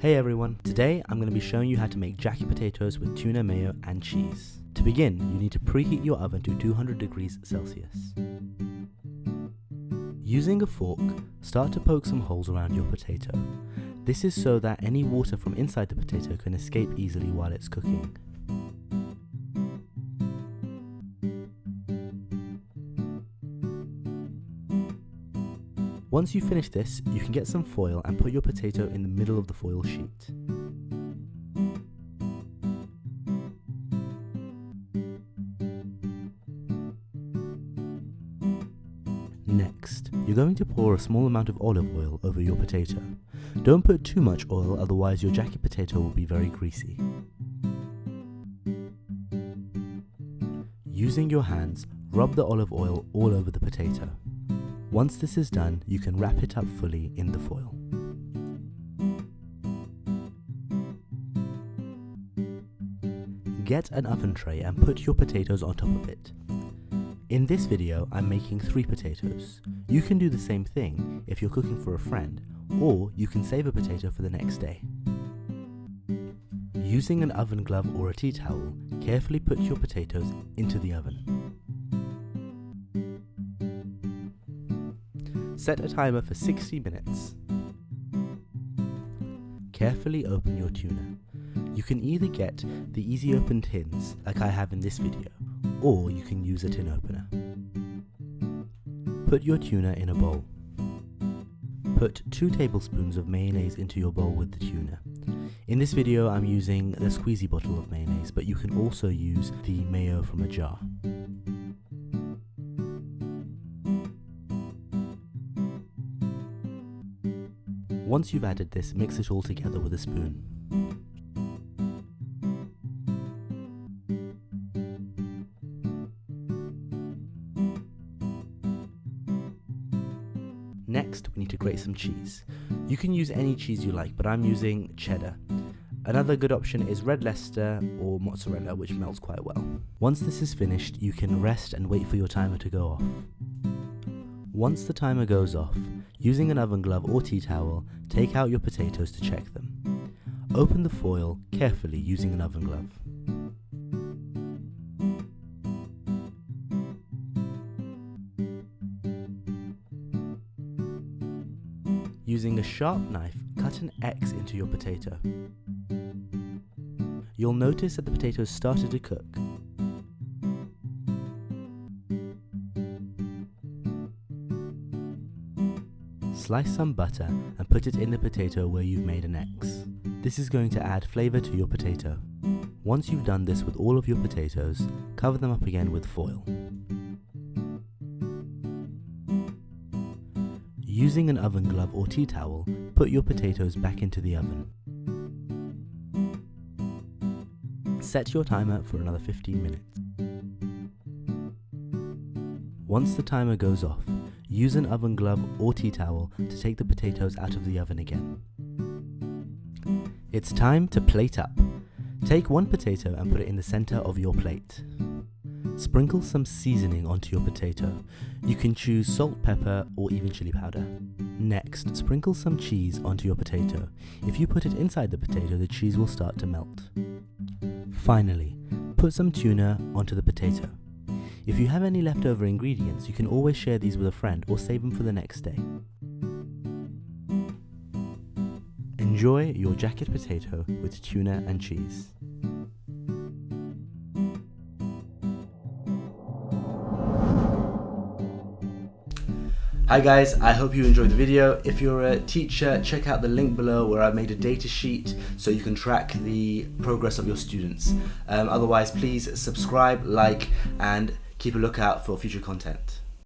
Hey everyone, today I'm going to be showing you how to make jacket potatoes with tuna, mayo and cheese. To begin, you need to preheat your oven to 200 degrees Celsius. Using a fork, start to poke some holes around your potato. This is so that any water from inside the potato can escape easily while it's cooking. Once you finish this, you can get some foil and put your potato in the middle of the foil sheet. Next, you're going to pour a small amount of olive oil over your potato. Don't put too much oil, otherwise your jacket potato will be very greasy. Using your hands, rub the olive oil all over the potato. Once this is done, you can wrap it up fully in the foil. Get an oven tray and put your potatoes on top of it. In this video, I'm making 3 potatoes. You can do the same thing if you're cooking for a friend, or you can save a potato for the next day. Using an oven glove or a tea towel, carefully put your potatoes into the oven. Set a timer for 60 minutes. Carefully open your tuna. You can either get the easy open tins like I have in this video, or you can use a tin opener. Put your tuna in a bowl. Put 2 tablespoons of mayonnaise into your bowl with the tuna. In this video I'm using the squeezy bottle of mayonnaise, but you can also use the mayo from a jar. Once you've added this, mix it all together with a spoon. Next, we need to grate some cheese. You can use any cheese you like, but I'm using cheddar. Another good option is red Leicester or mozzarella, which melts quite well. Once this is finished, you can rest and wait for your timer to go off. Once the timer goes off, using an oven glove or tea towel, take out your potatoes to check them. Open the foil carefully using an oven glove. Using a sharp knife, cut an X into your potato. You'll notice that the potatoes started to cook. Slice some butter and put it in the potato where you've made an X. This is going to add flavour to your potato. Once you've done this with all of your potatoes, cover them up again with foil. Using an oven glove or tea towel, put your potatoes back into the oven. Set your timer for another 15 minutes. Once the timer goes off, use an oven glove or tea towel to take the potatoes out of the oven again. It's time to plate up. Take 1 potato and put it in the center of your plate. Sprinkle some seasoning onto your potato. You can choose salt, pepper, or even chili powder. Next, sprinkle some cheese onto your potato. If you put it inside the potato, the cheese will start to melt. Finally, put some tuna onto the potato. If you have any leftover ingredients, you can always share these with a friend or save them for the next day. Enjoy your jacket potato with tuna and cheese. Hi guys, I hope you enjoyed the video. If you're a teacher, check out the link below where I made a data sheet so you can track the progress of your students. Otherwise, please subscribe, like, and keep a lookout for future content.